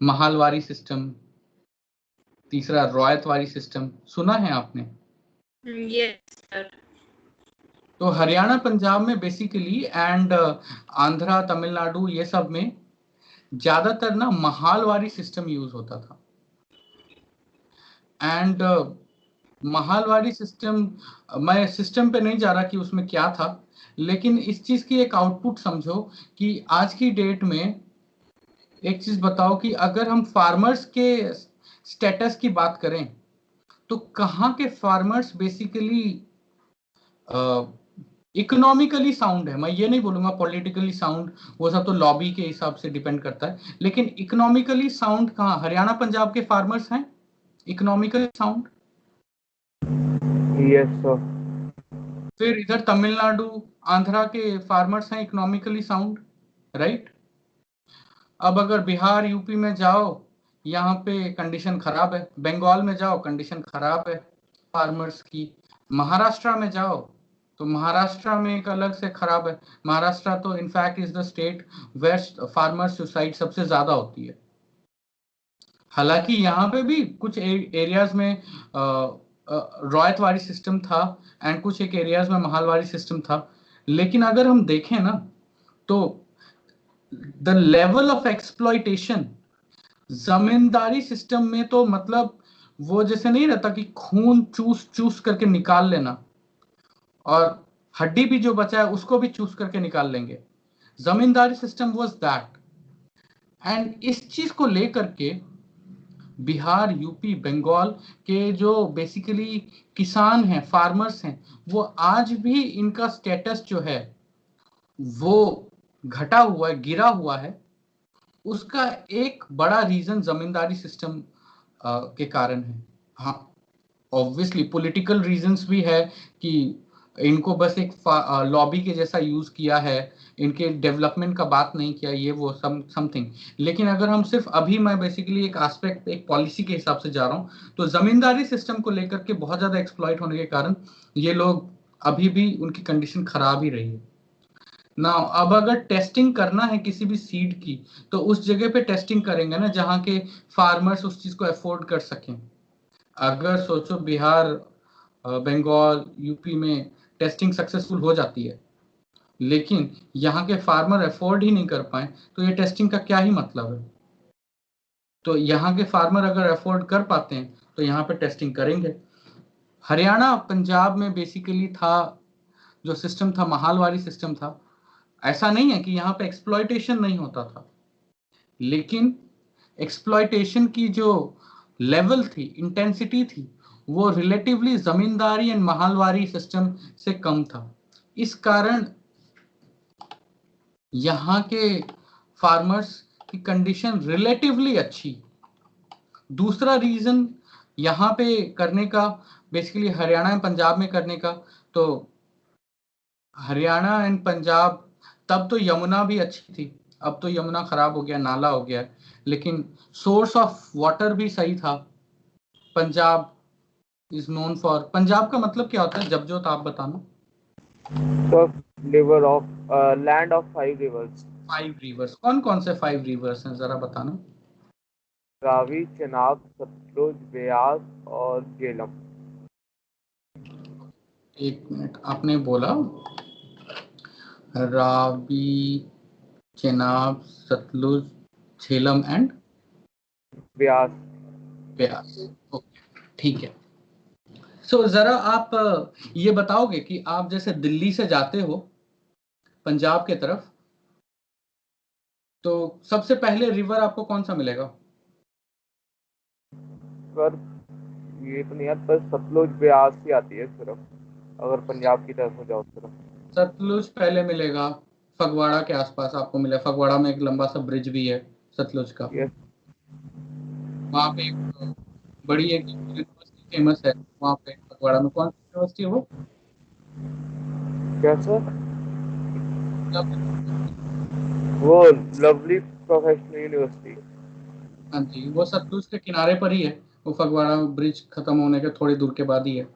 Mahalwari system, तीसरा रॉयतवारी system, सुना है आपने? Yes sir. तो हरियाणा पंजाब में बेसिकली एंड आंध्रा तमिलनाडु ये सब में ज्यादातर ना महालवारी सिस्टम यूज होता था। एंड महालवारी सिस्टम, मैं सिस्टम पे नहीं जा रहा कि उसमें क्या था, लेकिन इस चीज की एक आउटपुट समझो कि आज की डेट में एक चीज बताओ कि अगर हम फार्मर्स के स्टेटस की बात करें तो कहाँ के फार्मर्स बेसिकली इकोनॉमिकली साउंड है। मैं ये नहीं बोलूंगा पॉलिटिकली साउंड, वो सब तो लॉबी के हिसाब से डिपेंड करता है, लेकिन इकोनॉमिकली साउंड कहाँ हरियाणा पंजाब के फार्मर्स हैं इकोनॉमिकली साउंड। Yes sir. फिर इधर तमिलनाडु आंध्रा के फार्मर्स हैं इकोनॉमिकली साउंड, राइट। अब अगर बिहार यूपी में जाओ यहाँ पे कंडीशन खराब है, बंगाल में जाओ कंडीशन खराब है फार्मर्स की, महाराष्ट्र में जाओ तो महाराष्ट्र में एक अलग से खराब है। महाराष्ट्र तो in fact is the state where farmer suicide सबसे ज्यादा होती है। हालांकि यहाँ पे भी कुछ एरियाज में रॉयतवारी सिस्टम था एंड कुछ एक एरियाज में महालवारी सिस्टम था, लेकिन अगर हम देखें ना तो the level of exploitation zamindari system में तो मतलब वो जैसे नहीं रहता कि खून चूस चूस करके निकाल लेना और हड्डी भी जो बचा है उसको भी चूस करके निकाल लेंगे। जमींदारी सिस्टम वाज दैट। एंड इस चीज को लेकर के बिहार यूपी बंगाल के जो बेसिकली किसान हैं फार्मर्स हैं वो आज भी इनका स्टेटस जो है वो घटा हुआ है, गिरा हुआ है। उसका एक बड़ा रीजन जमींदारी सिस्टम के कारण है। हाँ, ऑब्वियसली पॉलिटिकल रीजंस भी है कि इनको बस एक लॉबी के जैसा यूज किया है, इनके डेवलपमेंट का बात नहीं किया, ये वो समथिंग। लेकिन अगर हम सिर्फ अभी मैं बेसिकली एक एस्पेक्ट एक पॉलिसी के हिसाब से जा रहा हूँ तो जमींदारी सिस्टम को लेकर के बहुत ज्यादा एक्सप्लॉइट होने के कारण ये लोग अभी भी उनकी कंडीशन खराब ही रही है ना। अब अगर टेस्टिंग करना है किसी भी सीड की तो उस जगह पे टेस्टिंग करेंगे ना जहाँ के फार्मर्स उस चीज को अफोर्ड कर सकें। अगर सोचो बिहार बंगाल यूपी में टेस्टिंग सक्सेसफुल हो जाती है लेकिन यहाँ के फार्मर अफोर्ड ही नहीं कर पाए तो ये टेस्टिंग का क्या ही मतलब है। तो यहाँ के फार्मर अगर अफोर्ड कर पाते हैं तो यहाँ पे टेस्टिंग करेंगे। हरियाणा पंजाब में बेसिकली था जो सिस्टम था महालवारी सिस्टम था। ऐसा नहीं है कि यहाँ पे एक्सप्लॉयटेशन नहीं होता था, लेकिन एक्सप्लॉयटेशन की जो लेवल थी इंटेंसिटी थी वो relatively zamindari and mahalwari system से कम था। इस कारण यहाँ के फार्मर्स की कंडीशन रिलेटिवली अच्छी। दूसरा रीजन यहाँ पे करने का बेसिकली हरियाणा एंड पंजाब में करने का, तो हरियाणा एंड पंजाब तब तो यमुना भी अच्छी थी, अब तो यमुना खराब हो गया, नाला हो गया, लेकिन सोर्स ऑफ वाटर भी सही था। Punjab is known for, Punjab का मतलब क्या होता है जबजोत आप बताना। River of land of 5 reverse. 5 reverse, कौन कौन से 5 रिवर्स हैं जरा बताना। रावी, चेनाब, सतलुज, ब्यास और झेलम। एक मिनट, आपने बोला रावी, चेनाब, सतलुज, झेलम एंड ब्यास। ब्यास। ओके, ठीक है। सो जरा आप ये बताओगे कि आप जैसे दिल्ली से जाते हो पंजाब के तरफ तो सबसे पहले रिवर आपको कौन सा मिलेगा? पर ये तो नहीं आता, सतलुज ब्यास ही आती है सिर्फ, अगर पंजाब की तरफ हो जाओ सिर्फ। सतलुज पहले मिलेगा, फगवाड़ा के आसपास आपको मिलेगा। फगवाड़ा में एक लंबा सा ब्रिज भी है सतलुज का। यस। वहाँ पे एक बड़ी एक यूनिवर्सिटी फेमस है वहाँ पे फगवाड़ा में। कौन सी यूनिवर्सिटी है वो? क्या सर? वो लवली प्रोफेशनल यूनिवर्सिटी। हाँ जी, वो सतलुज के किनारे पर ही है, वो फगवाड़ा ब्रिज खत्म होने के थोड़ी दूर के बाद ही है।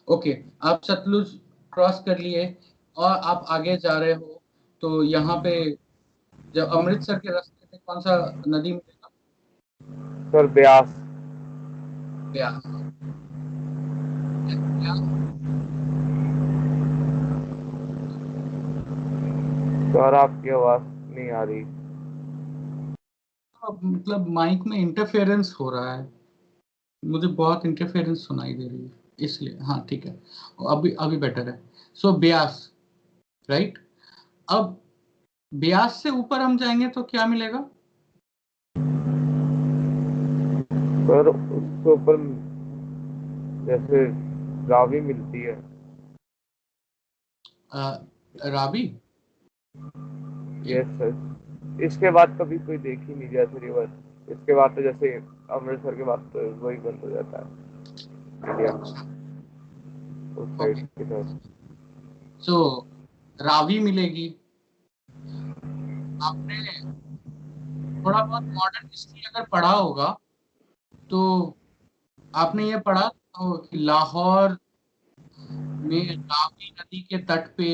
ओके, आप सतलुज क्रॉस कर लिए और आप आगे जा रहे हो तो यहाँ पे जब अमृतसर के रास्ते में कौन सा नदी मिलेगा? सर ब्यास। ब्यास। सर आपकी आवाज नहीं आ रही। अब मतलब माइक में इंटरफेरेंस हो रहा है, मुझे बहुत इंटरफेरेंस सुनाई दे रही है इसलिए। हाँ ठीक है, अभी अभी बेटर है। सो ब्यास, राइट। अब ब्यास से ऊपर हम जाएंगे तो क्या मिलेगा? सर उसके ऊपर जैसे रावी मिलती है। रावी। यस सर, इसके बाद कभी कोई देख ही नहीं गया सर रिवर। इसके बाद तो जैसे अमृतसर के बाद तो वही बंद हो जाता है इंडिया में, उस साइड ओके, की तरफ। सो रावी मिलेगी। आपने थोड़ा बहुत मॉडर्न हिस्ट्री अगर पढ़ा होगा तो आपने ये पढ़ा तो कि लाहौर में रावी नदी के तट पे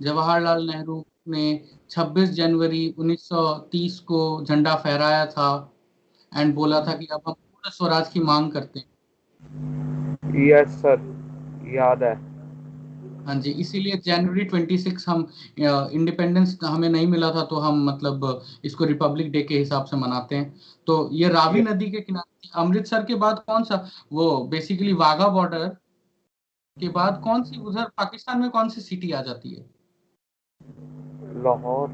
जवाहरलाल नेहरू ने 26 जनवरी 1930 को झंडा फहराया था एंड बोला था कि अब हम पूर्ण स्वराज की मांग करते हैं। यस सर, याद है। हाँ जी, इसीलिए जनवरी 26 हम इंडिपेंडेंस हमें नहीं मिला था तो हम मतलब इसको रिपब्लिक डे के हिसाब से मनाते हैं। तो ये रावी नदी के किनारे अमृतसर के बाद कौन सा, वो बेसिकली वाघा बॉर्डर के बाद कौन सी उधर पाकिस्तान में कौन सी सिटी आ जाती है? लाहौर।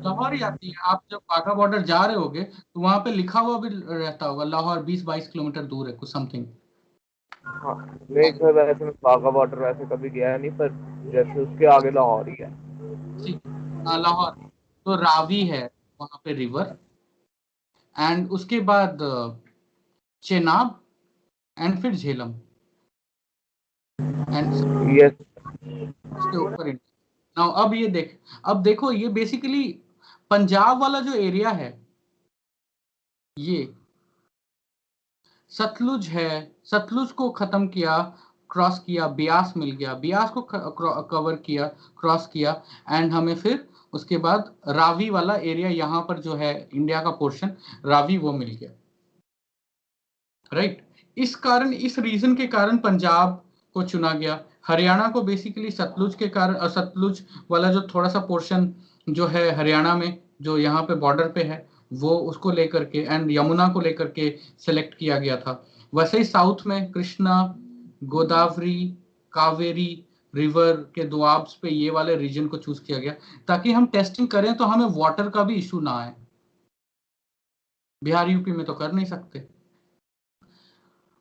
लाहौर ही आती है। आप जब वाघा बॉर्डर जा रहे होगे तो वहां पे लिखा हुआ भी रहता होगा लाहौर 20-22 किलोमीटर दूर है कुछ समथिंग। हाँ नहीं सर, वैसे मैं वाघा बॉर्डर वैसे कभी गया नहीं, पर जैसे उसके आगे लाहौर ही है। ठीक, हाँ लाहौर। तो रावी है वहां पे रिवर, एंड उसके बाद चेनाब, एंड फिर झेलम, एंड यस। उसके ऊपर नाउ अब ये देख, अब देखो ये बेसिकली पंजाब वाला जो एरिया है ये सतलुज है। सतलुज को खत्म किया, क्रॉस किया, ब्यास मिल गया, ब्यास को कवर किया, क्रॉस किया, एंड हमें फिर उसके बाद रावी वाला एरिया यहाँ पर जो है इंडिया का पोर्शन रावी वो मिल गया, राइट। इस कारण, इस रीजन के कारण पंजाब को चुना गया। हरियाणा को बेसिकली सतलुज के कारण, सतलुज वाला जो थोड़ा सा पोर्शन जो है हरियाणा में जो यहाँ पे बॉर्डर पे है वो उसको लेकर के एंड यमुना को लेकर के सिलेक्ट किया गया था। वैसे ही साउथ में कृष्णा, गोदावरी, कावेरी रिवर के दोआब्स पे ये वाले रीजन को चूज किया गया ताकि हम टेस्टिंग करें तो हमें वाटर का भी इशू ना आए। बिहार यूपी में तो कर नहीं सकते।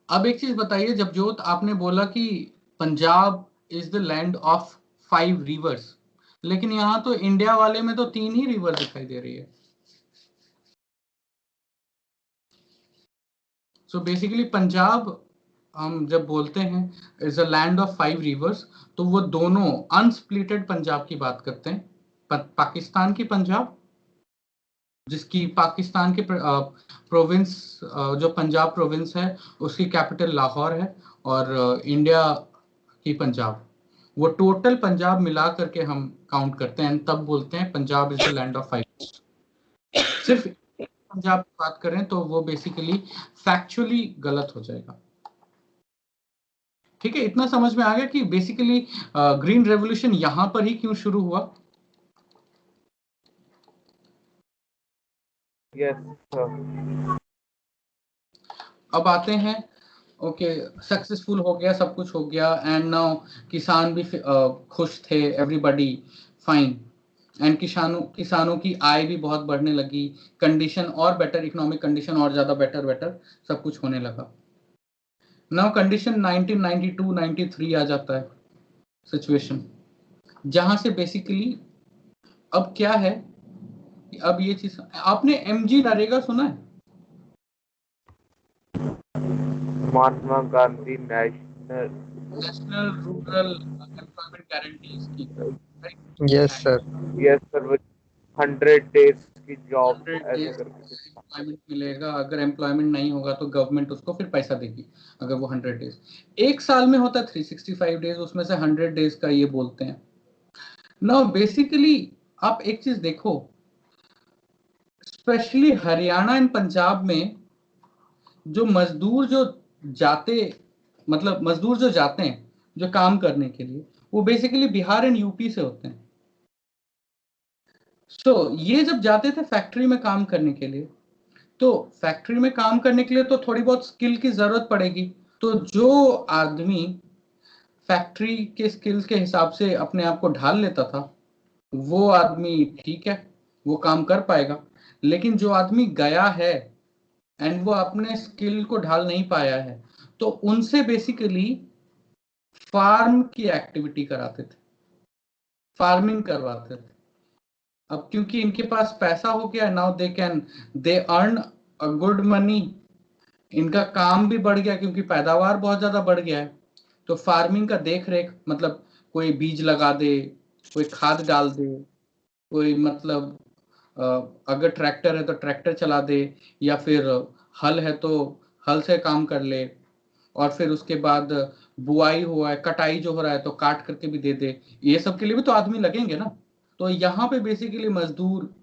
अब एक चीज बताइए, जब जोत आपने बोला कि Punjab is the land of 5 reverse, लेकिन यहाँ तो इंडिया वाले में तो 3 ही रिवर दिखाई दे रही है। सो बेसिकली पंजाब हम जब बोलते हैं is a land of 5 reverse तो वो दोनों अनस्प्लिटेड पंजाब की बात करते हैं। पाकिस्तान की पंजाब जिसकी पाकिस्तान के प्रोविंस जो पंजाब प्रोविंस है उसकी कैपिटल लाहौर है, और इंडिया की पंजाब, वो टोटल पंजाब मिला करके हम काउंट करते हैं तब बोलते हैं Punjab is the land of 5। सिर्फ पंजाब की बात करें तो वो बेसिकली फैक्चुअली गलत हो जाएगा। ठीक है, इतना समझ में आ गया कि बेसिकली ग्रीन रेवोल्यूशन यहां पर ही क्यों शुरू हुआ। Yes sir. अब आते हैं, ओके सक्सेसफुल हो गया, सब कुछ हो गया, एंड नाउ किसान भी खुश थे, एवरीबॉडी फाइन, एंड किसानों की आय भी बहुत बढ़ने लगी, कंडीशन और बेटर, इकोनॉमिक कंडीशन और ज्यादा बेटर बेटर सब कुछ होने लगा। नाउ कंडीशन 1992-93 आ जाता है सिचुएशन, जहां से बेसिकली अब क्या है कि अब ये चीज, आपने एमजी नरेगा सुना है? Mahatma Gandhi national. National rural employment guarantee scheme. Yes sir. Yes sir, वो 100 डेज की जॉब 100 ऐसे डेज करके कुछ। एम्प्लॉयमेंट मिलेगा, अगर एम्प्लॉयमेंट नहीं होगा तो गवर्नमेंट उसको फिर पैसा देगी। अगर वो 100 डेज, एक साल में होता है 365 डेज, उसमें से 100 डेज का ये बोलते हैं। नाउ बेसिकली आप एक चीज देखो, स्पेशली हरियाणा एंड पंजाब में जो मजदूर जो जाते मतलब मजदूर जो जाते हैं जो काम करने के लिए, वो बेसिकली बिहार एंड यूपी से होते हैं। ये जब जाते थे फैक्ट्री में काम करने के लिए, तो फैक्ट्री में काम करने के लिए तो थोड़ी बहुत स्किल की जरूरत पड़ेगी। तो जो आदमी फैक्ट्री के स्किल्स के हिसाब से अपने आप को ढाल लेता था, वो आदमी ठीक है, वो काम कर पाएगा। लेकिन जो आदमी गया है एंड वो अपने स्किल को ढाल नहीं पाया है, तो उनसे बेसिकली फार्म की एक्टिविटी कराते थे, फार्मिंग करवाते थे। अब क्योंकि इनके पास पैसा हो गया, now they earn a good money, इनका काम भी बढ़ गया क्योंकि पैदावार बहुत ज्यादा बढ़ गया है। तो फार्मिंग का देख रेख मतलब कोई बीज लगा दे, कोई खाद डाल दे, कोई मतलब अगर ट्रैक्टर है तो ट्रैक्टर चला दे, या फिर हल है तो हल से काम कर ले, और फिर उसके बाद बुआई हुआ है, कटाई जो हो रहा है तो काट करके भी दे दे। ये सब के लिए भी तो आदमी लगेंगे ना। तो यहाँ पे बेसिकली मजदूर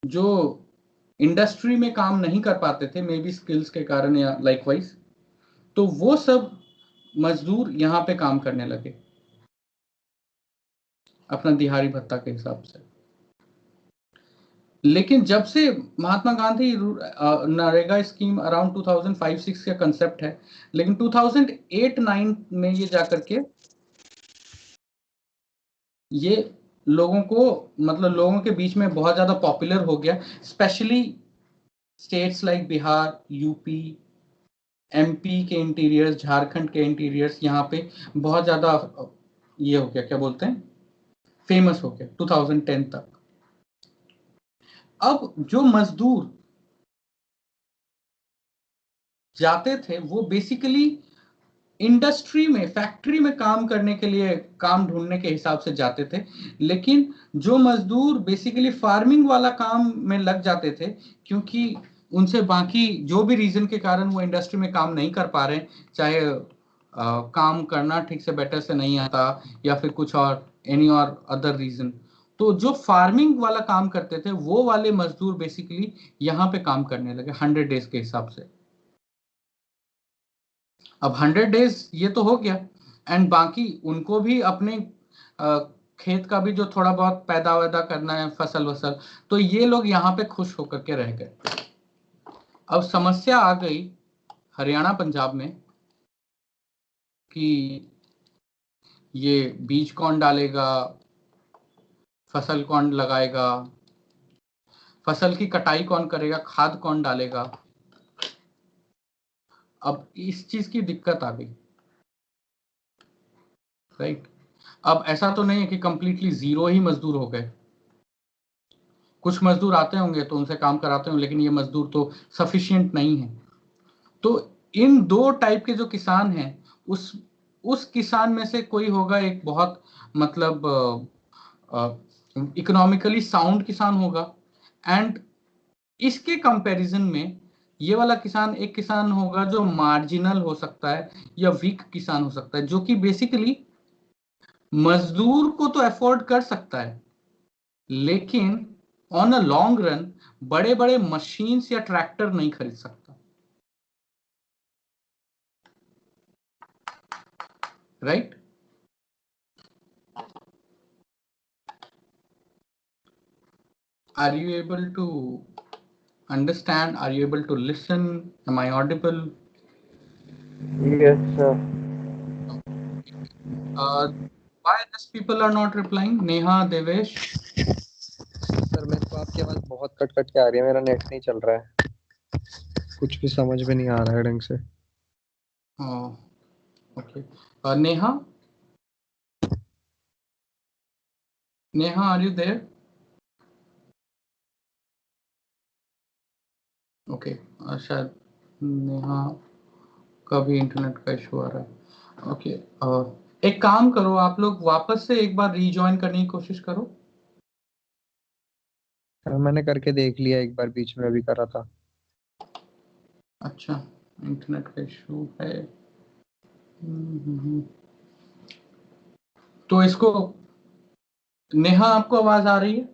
जो इंडस्ट्री में काम नहीं कर पाते थे, मे बी स्किल्स के कारण या लाइकवाइज, तो वो सब मजदूर यहाँ पे काम करने लगे अपना दिहाड़ी भत्ता के हिसाब से। लेकिन जब से महात्मा गांधी नरेगा स्कीम अराउंड 2005-6 का कंसेप्ट है, लेकिन 2008-9 में ये जाकर के ये लोगों को मतलब लोगों के बीच में बहुत ज्यादा पॉपुलर हो गया, specially states like Bihar, UP, MP के इंटीरियर्स, झारखंड के इंटीरियर्स, यहाँ पे बहुत ज्यादा ये हो गया, क्या बोलते हैं, फेमस हो गया 2010 तक। अब जो मजदूर जाते थे वो बेसिकली इंडस्ट्री में, फैक्ट्री में काम करने के लिए, काम ढूंढने के हिसाब से जाते थे। लेकिन जो मजदूर बेसिकली फार्मिंग वाला काम में लग जाते थे, क्योंकि उनसे बाकी जो भी रीजन के कारण वो इंडस्ट्री में काम नहीं कर पा रहे, चाहे काम करना ठीक से बेटर से नहीं आता, या फिर कुछ और एनी और अदर रीजन, तो जो फार्मिंग वाला काम करते थे वो वाले मजदूर बेसिकली यहाँ पे काम करने लगे 100 डेज के हिसाब से। अब 100 डेज ये तो हो गया, एंड बाकी उनको भी अपने खेत का भी जो थोड़ा बहुत पैदा वैदा करना है, फसल वसल, तो ये लोग यहाँ पे खुश होकर के रह गए। अब समस्या आ गई हरियाणा पंजाब में कि ये बीज कौन डालेगा, फसल कौन लगाएगा, फसल की कटाई कौन करेगा, खाद कौन डालेगा। अब इस चीज की दिक्कत आ गई, राइट। अब ऐसा तो नहीं है कि कंप्लीटली जीरो ही मजदूर हो गए, कुछ मजदूर आते होंगे तो उनसे काम कराते होंगे, लेकिन ये मजदूर तो सफिशिएंट नहीं है। तो इन दो टाइप के जो किसान हैं, उस किसान में से कोई होगा एक बहुत मतलब इकोनॉमिकली साउंड किसान होगा, एंड इसके कंपैरिजन में ये वाला किसान एक किसान होगा जो मार्जिनल हो सकता है या वीक किसान हो सकता है, जो कि बेसिकली मजदूर को तो अफोर्ड कर सकता है, लेकिन ऑन अ लॉन्ग रन बड़े बड़े मशीन्स या ट्रैक्टर नहीं खरीद सकता, right. Are you able to understand? Are you able to listen? Am I audible? Yes, sir. Why these people are not replying? Neha, Devesh? Sir मेरे को आपकी आवाज बहुत कट कट के आ रही है, मेरा नेट नहीं चल रहा है, कुछ भी समझ में नहीं आ रहा है ढंग से। Okay. Neha? Neha, are you there? Okay. शायद नेहा का भी इंटरनेट का इशू आ रहा है। ओके, एक काम करो, आप लोग वापस से एक बार रीजॉइन करने की कोशिश करो। मैंने करके देख लिया एक बार, बीच में अभी करा था। अच्छा, इंटरनेट का इशू है। तो इसको, नेहा आपको आवाज आ रही है?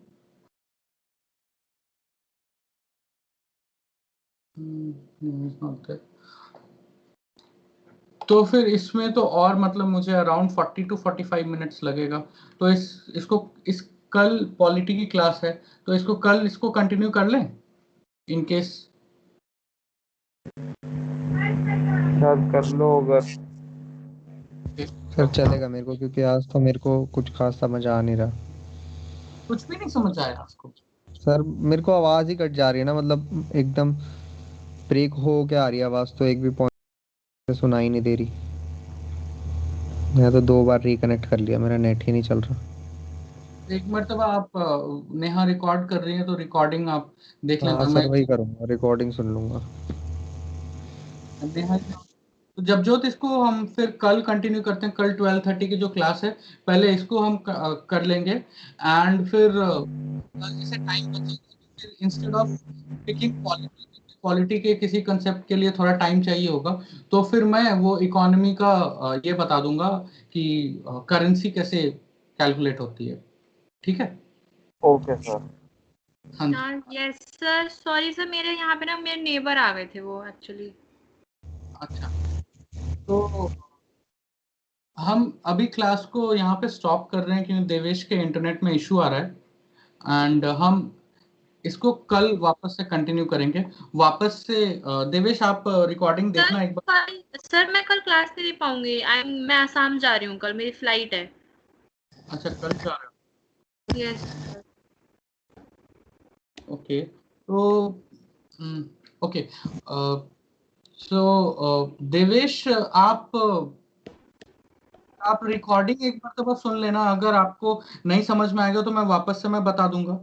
it's not there. तो फिर इसमें तो और मतलब मुझे अराउंड 40 to 45 मिनट्स लगेगा। तो इस कल पॉलिटी की क्लास है, तो इसको कंटिन्यू कर लें इन केस। सर कर लो अगर। सर चलेगा मेरे को, क्योंकि आज तो मेरे को कुछ खास समझ आ नहीं रहा। कुछ भी नहीं समझ आया आपको? सर मेरे को आवाज ही कट जा रही है ना, मतलब एकदम ब्रेक हो के आ रही है आवाज, तो एक भी पॉइंट सुनाई नहीं दे रही। मैं तो 2 बार रिकनेक्ट कर लिया, मेरा नेट ही नहीं चल रहा। एक मरतबा आप नेहा रिकॉर्ड कर रही है तो रिकॉर्डिंग आप देख हाँ लेना। सर, मैं वही करूँगा, रिकॉर्डिंग सुन लूंगा। नेहा तो जबजोत इसको हम फिर कल कंटिन्यू करते हैं। कल 12:30 की जो क्लास है, पहले इसको हम कर लेंगे एंड फिर कल जैसे टाइम बचेगा तो फिर इंस्टेड ऑफ पिकिंग पॉलिटी के किसी कंसेप्ट के लिए थोड़ा टाइम चाहिए होगा, तो फिर मैं वो इकोनॉमी का ये बता दूंगा कि करेंसी कैसे कैलकुलेट होती है। ठीक है? Okay sir. हाँ जी। यस सर, सॉरी सर, मेरे यहाँ पे ना मेरे नेबर आ गए थे वो एक्चुअली। अच्छा, तो हम अभी क्लास को यहाँ पे स्टॉप कर रहे हैं क्योंकि देवेश के इंटरनेट में इशू आ रहा है एंड हम इसको कल वापस से कंटिन्यू करेंगे। वापस से देवेश आप रिकॉर्डिंग देखना एक बार। सर मैं कल क्लास नहीं दे पाऊंगी। मैं आसाम जा रही हूँ, कल मेरी फ्लाइट है। अच्छा, कल जा रहे हो? यस। ओके, तो ओके, सो देवेश आप रिकॉर्डिंग एक बार तो बस सुन लेना। अगर आपको नहीं समझ में आएगा तो मैं वापस से बता दूंगा।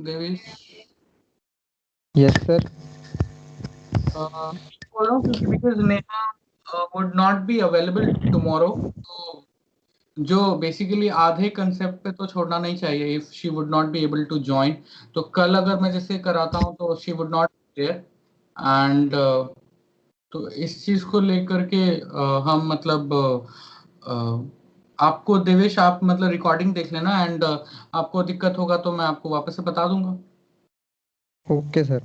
Devesh yes sir. बोल रहा हूँ क्योंकि because Neha would not be available tomorrow, तो जो बेसिकली आधे कंसेप्ट पे तो छोड़ना नहीं चाहिए if she would not be able to join. तो कल अगर मैं जैसे कराता हूँ तो she would not there and तो इस चीज को लेकर के हम मतलब आपको देवेश आप मतलब रिकॉर्डिंग देख लेना एंड आपको दिक्कत होगा तो मैं आपको वापस से बता दूंगा। Okay sir.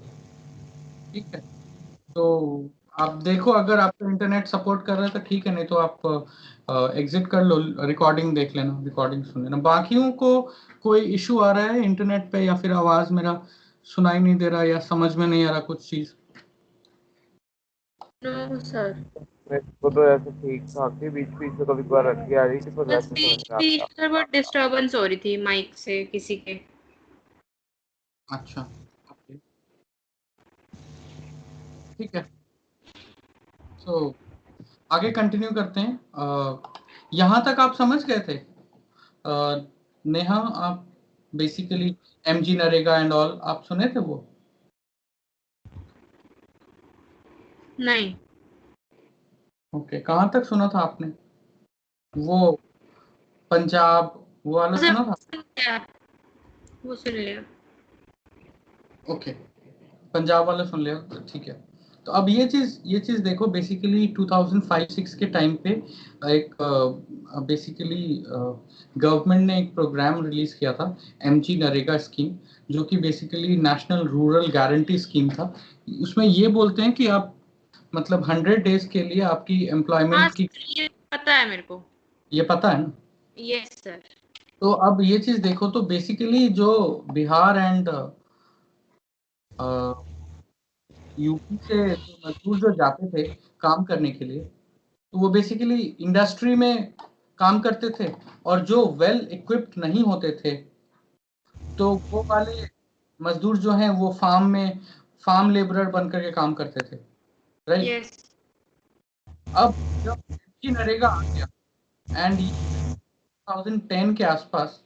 ठीक है, तो आप देखो अगर आपका इंटरनेट सपोर्ट कर रहा है तो ठीक है, नहीं तो आप एग्जिट कर लो, रिकॉर्डिंग देख लेना, रिकॉर्डिंग सुन लेना। बाकियों को कोई इशू आ रहा है इंटरनेट पे या फिर आवाज मेरा सुनाई नहीं दे रहा या समझ में नहीं आ रहा कुछ चीज? नो सर, मेरे को तो ऐसे ठीक ठाक थी, बीच बीच में कभी कभार अटकी आ रही थी, पर बस वैसे समझ बीच में बीच आता। में बहुत डिस्टरबेंस हो रही थी माइक से किसी के। अच्छा, ओके, ठीक है, तो आगे कंटिन्यू करते हैं। यहाँ तक आप समझ गए थे? नेहा आप basically MG NREGA and all आप सुने थे वो? नहीं। ओके, कहाँ तक सुना था आपने? वो पंजाब वो वाला सुना था? वो सुन लिया। ओके, पंजाब वाला सुन लिया, तो ठीक है। तो अब ये चीज देखो, बेसिकली 2005-6 के टाइम पे एक बेसिकली गवर्नमेंट ने एक प्रोग्राम रिलीज किया था, एमजी नरेगा स्कीम, जो कि basically national rural guarantee scheme था। उसमें ये बोलते हैं कि आप मतलब 100 डेज के लिए आपकी हाँ एम्प्लॉयमेंट की, ये पता है मेरे को। ये पता है ना? Yes sir. तो अब ये चीज देखो, तो बेसिकली जो बिहार एंड यूपी से जो मजदूर जो जाते थे काम करने के लिए, तो वो बेसिकली इंडस्ट्री में काम करते थे और जो वेल इक्विप्ड नहीं होते थे तो वो वाले मजदूर जो हैं वो फार्म लेबरर बन करके काम करते थे, राइट? यस। अब जब एमजी नरेगा आ गया एंड 2010 के आसपास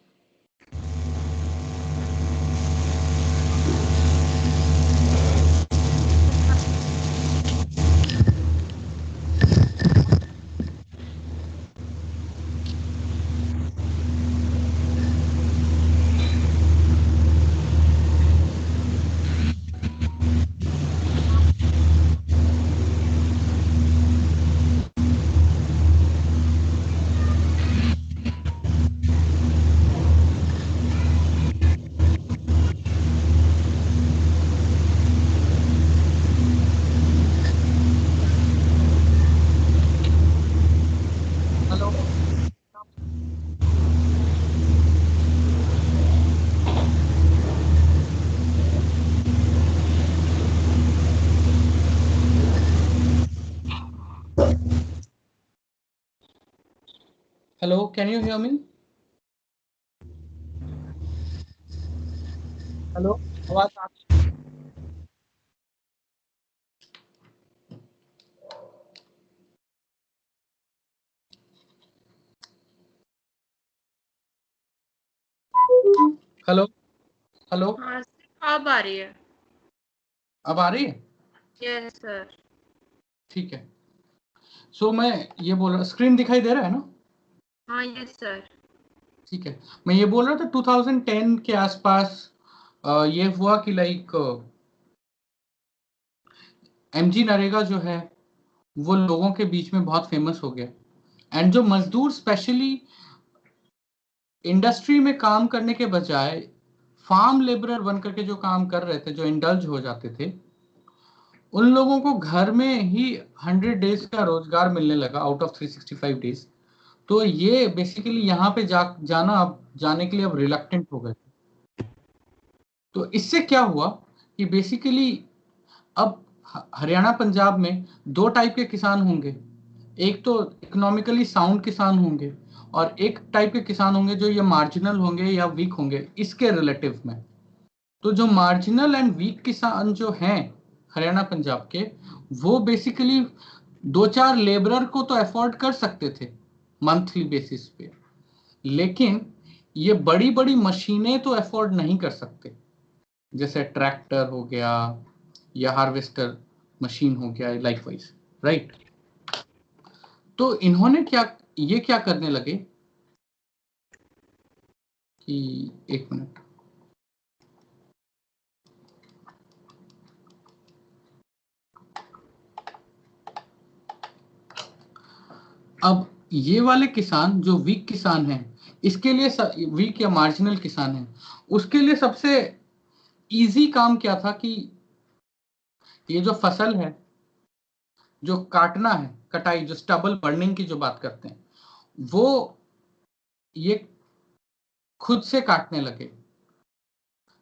Hello, can you hear me? Hello, आवाज आ रही है? हेलो हेलो, हाँ सर, अब आ रही है। अब आ रही है? Yes sir. ठीक है। सो मैं ये बोल रहा, स्क्रीन दिखाई दे रहा है ना? हाँ यस सर। ठीक है, मैं ये बोल रहा था 2010 के आसपास ये हुआ कि लाइक एमजी नरेगा जो है वो लोगों के बीच में बहुत फेमस हो गया। एंड जो मजदूर स्पेशली इंडस्ट्री में काम करने के बजाय फार्म लेबरर बन करके जो काम कर रहे थे, जो इंडल्ज हो जाते थे, उन लोगों को घर में ही 100 डेज का रोजगार मिलने लगा आउट ऑफ 365 डेज। तो ये बेसिकली यहाँ पे जाना अब जाने के लिए अब रिलक्टेंट हो गए। तो इससे क्या हुआ कि बेसिकली अब हरियाणा पंजाब में दो टाइप के किसान होंगे। एक तो इकोनॉमिकली साउंड किसान होंगे और एक टाइप के किसान होंगे जो ये मार्जिनल होंगे या वीक होंगे इसके रिलेटिव में। तो जो मार्जिनल एंड वीक किसान जो हैं हरियाणा पंजाब के, वो बेसिकली दो चार लेबरर को तो अफोर्ड कर सकते थे मंथली बेसिस पे, लेकिन ये बड़ी बड़ी मशीनें तो अफोर्ड नहीं कर सकते, जैसे ट्रैक्टर हो गया या हार्वेस्टर मशीन हो गया लाइक वाइज, राइट। तो इन्होंने क्या करने लगे कि एक मिनट, अब ये वाले किसान जो वीक किसान हैं, इसके लिए वीक या मार्जिनल किसान हैं, उसके लिए सबसे इजी काम क्या था कि ये जो फसल है, जो काटना है, कटाई, जो स्टबल बर्निंग की जो बात करते हैं, वो ये खुद से काटने लगे।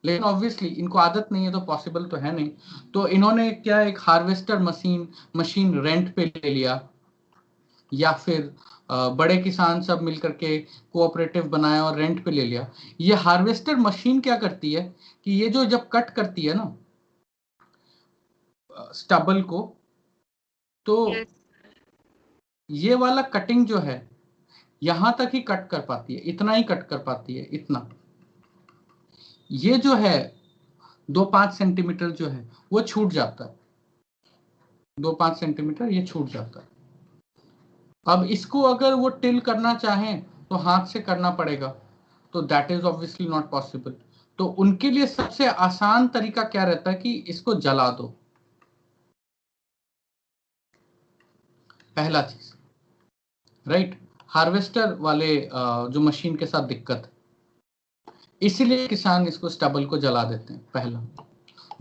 लेकिन ऑब्वियसली इनको आदत नहीं है तो पॉसिबल तो है नहीं। तो इन्होंने क्या, एक हार्वेस्टर मशीन रेंट पे ले लिया, या फिर बड़े किसान सब मिलकर के कोऑपरेटिव बनाया और रेंट पे ले लिया। ये हार्वेस्टर मशीन क्या करती है कि ये जो जब कट करती है ना स्टबल को, तो यस ये वाला कटिंग जो है यहां तक ही कट कर पाती है, इतना ही कट कर पाती है, इतना। ये जो है 2-5 सेंटीमीटर जो है वो छूट जाता है, 2-5 सेंटीमीटर ये छूट जाता है। अब इसको अगर वो टिल करना चाहें तो हाथ से करना पड़ेगा, तो that is obviously not possible. तो उनके लिए सबसे आसान तरीका क्या रहता है कि इसको जला दो, पहला चीज, राइट। हार्वेस्टर वाले जो मशीन के साथ दिक्कत है, इसलिए किसान इसको स्टबल को जला देते हैं, पहला।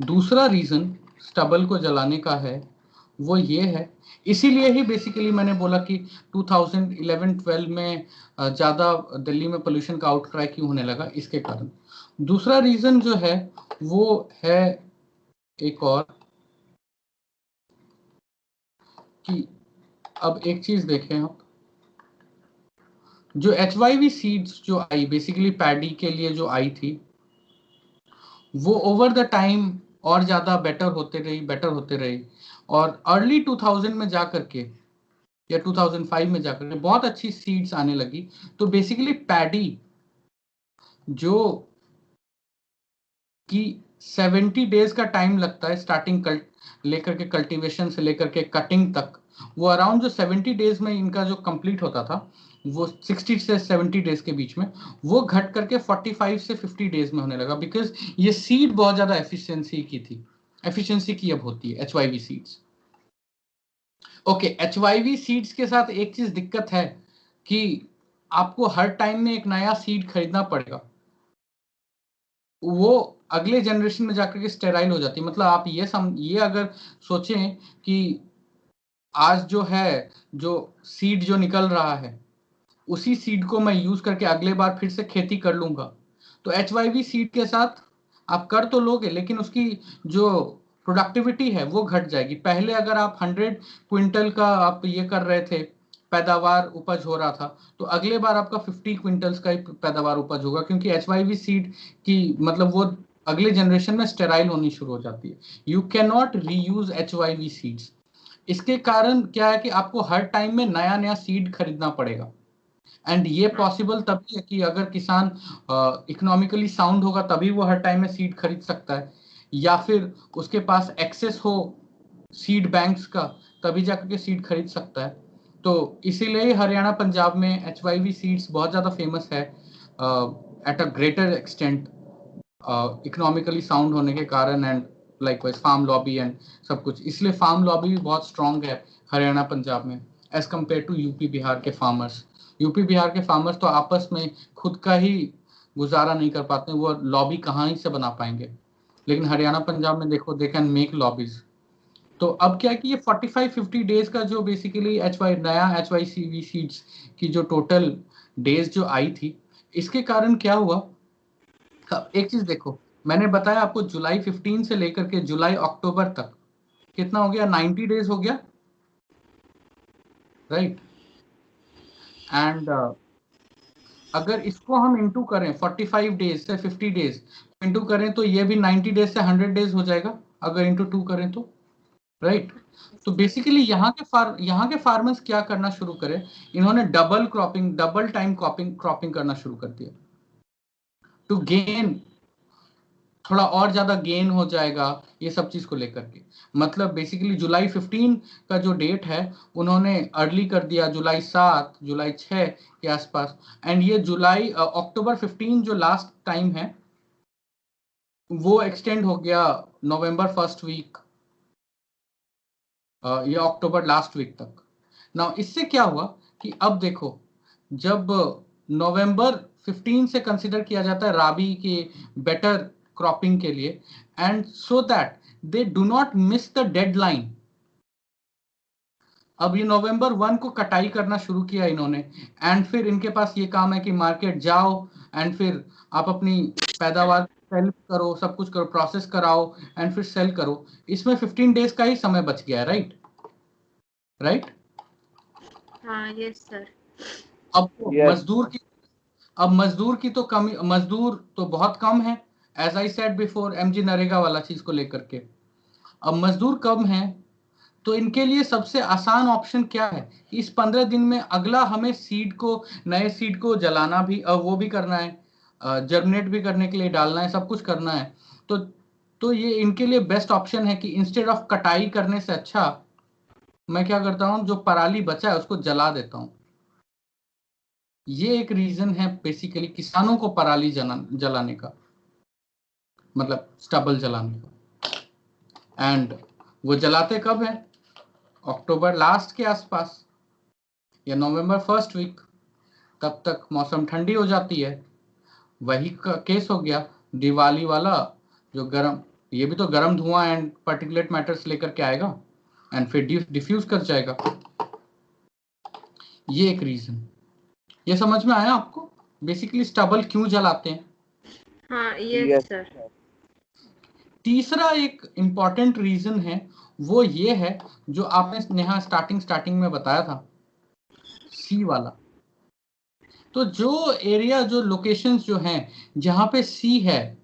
दूसरा रीजन स्टबल को जलाने का है वो ये है, इसीलिए ही बेसिकली मैंने बोला कि 2011-12 में ज़्यादा दिल्ली में पोल्यूशन का आउटक्राई क्यों होने लगा, इसके कारण। दूसरा रीजन जो है वो है एक और, कि अब एक चीज देखें आप, जो HYV सीड्स जो आई बेसिकली पैडी के लिए जो आई थी, वो ओवर द टाइम और ज्यादा बेटर होते रही और अर्ली 2000 में जाकर के या 2005 में जाकर के बहुत अच्छी सीड्स आने लगी। तो बेसिकली पैडी जो कि 70 डेज का टाइम लगता है स्टार्टिंग लेकर के कल्टीवेशन से लेकर के कटिंग तक, वो अराउंड जो 70 डेज में इनका जो कंप्लीट होता था, वो 60 से 70 डेज के बीच में, वो घट करके 45 से 50 डेज में होने लगा, बिकॉज ये सीड बहुत ज्यादा एफिशिएंसी की अब होती है HYV seeds. Okay, HYV seeds के साथ एक चीज दिक्कत है कि आपको हर टाइम में एक नया सीड खरीदना पड़ेगा, वो अगले जनरेशन में जाकर के स्टेराइल हो जाती है। मतलब आप ये अगर सोचें कि आज जो है, जो सीड जो निकल रहा है, उसी सीड को मैं यूज करके अगले बार फिर से खेती कर लूंगा, तो HYV सीड के साथ आप कर तो लोगे, लेकिन उसकी जो प्रोडक्टिविटी है वो घट जाएगी। पहले अगर आप 100 क्विंटल का आप ये कर रहे थे, पैदावार उपज हो रहा था, तो अगले बार आपका 50 क्विंटल्स का ही पैदावार उपज होगा, क्योंकि HYV सीड की मतलब वो अगले जनरेशन में स्टेराइल होनी शुरू हो जाती है। You can not reuse HYV seeds. इसके कारण क्या है कि आपको हर टाइम में नया नया सीड खरीदना पड़ेगा, एंड ये पॉसिबल तभी है कि अगर किसान इकोनॉमिकली साउंड होगा तभी वो हर टाइम में सीड खरीद सकता है, या फिर उसके पास एक्सेस हो सीड बैंक्स का, तभी जाकर के सीड खरीद सकता है। तो इसीलिए हरियाणा पंजाब में HYV सीड्स बहुत ज़्यादा फेमस है at a greater extent, economically sound होने के कारण, and likewise farm lobby and सब कुछ। इसलिए फार्म लॉबी भी बहुत स्ट्रांग है हरियाणा पंजाब में as compare to UP Bihar के फार्मर्स। यूपी बिहार के फार्मर्स तो आपस में खुद का ही गुजारा नहीं कर पाते, वो लॉबी कहाँ ही से बना पाएंगे। लेकिन हरियाणा पंजाब में देखो, दे कैन मेक लॉबीज। तो अब क्या है कि ये 45-50 डेज का जो बेसिकली नया HYV सीड्स की जो टोटल डेज जो आई थी, इसके कारण क्या हुआ, एक चीज देखो, मैंने बताया आपको जुलाई 15 से लेकर के जुलाई अक्टूबर तक कितना हो गया, 90 डेज हो गया, राइट। एंड अगर इसको हम इंटू करें 45 डेज से 50 डेज इंटू करें तो ये भी 90 डेज से 100 डेज हो जाएगा, अगर इंटू 2 करें तो, राइट। तो बेसिकली यहाँ के फार्मर्स क्या करना शुरू करें, इन्होंने डबल टाइम क्रॉपिंग करना शुरू कर दिया टू गेन, थोड़ा और ज्यादा गेन हो जाएगा ये सब चीज को लेकर के। मतलब बेसिकली जुलाई 15 का जो डेट है उन्होंने अर्ली कर दिया, जुलाई 7 जुलाई 6 के आसपास, एंड ये अक्टूबर 15 जो लास्ट टाइम है वो एक्सटेंड हो गया नवंबर फर्स्ट वीक या अक्टूबर लास्ट वीक तक। ना इससे क्या हुआ कि अब देखो, जब नवंबर 15 से कंसिडर किया जाता है राबी के बेटर क्रॉपिंग के लिए, and so that they do not miss the deadline. अब ये नवंबर 1 को कटाई करना शुरू किया इन्होंने, एंड फिर इनके पास ये काम है कि मार्केट जाओ एंड फिर आप अपनी पैदावार सेल करो, सब कुछ करो, प्रोसेस कराओ एंड फिर सेल करो। इसमें 15 डेज का ही समय बच गया है, राइट। हाँ यस सर। अब Yes. मजदूर की तो कमी, मजदूर तो बहुत कम है, as I said before, MG NREGA वाला चीज को लेकर के। अब मजदूर कम है तो इनके लिए सबसे आसान ऑप्शन क्या है, इस 15 दिन में अगला हमें नए सीड को जलाना भी, वो भी करना है, जर्मिनेट भी करने के लिए डालना है, सब कुछ करना है। तो ये इनके लिए बेस्ट ऑप्शन है कि इंस्टेड ऑफ कटाई करने से अच्छा मैं क्या करता हूँ, जो पराली बचा है उसको जला देता हूँ। ये एक रीजन है बेसिकली किसानों को पराली जलाने का, मतलब स्टबल जलाने का। एंड वो जलाते कब है, अक्टूबर लास्ट के आसपास या नवंबर फर्स्ट वीक, तब तक मौसम ठंडी हो जाती है। वही केस हो गया दिवाली वाला, जो गर्म, ये भी तो गर्म धुआं एंड पार्टिकुलेट मैटर्स लेकर के आएगा एंड फिर डिफ्यूज कर जाएगा। ये एक रीजन, ये समझ में आया आपको बेसिकली स्टबल क्यों जलाते हैं? हाँ यस सर। तीसरा एक इंपॉर्टेंट रीजन है, वो ये है जो आपने नेहा स्टार्टिंग में बताया था, सी वाला। तो जो एरिया, जो लोकेशंस जो हैं जहां पे सी है,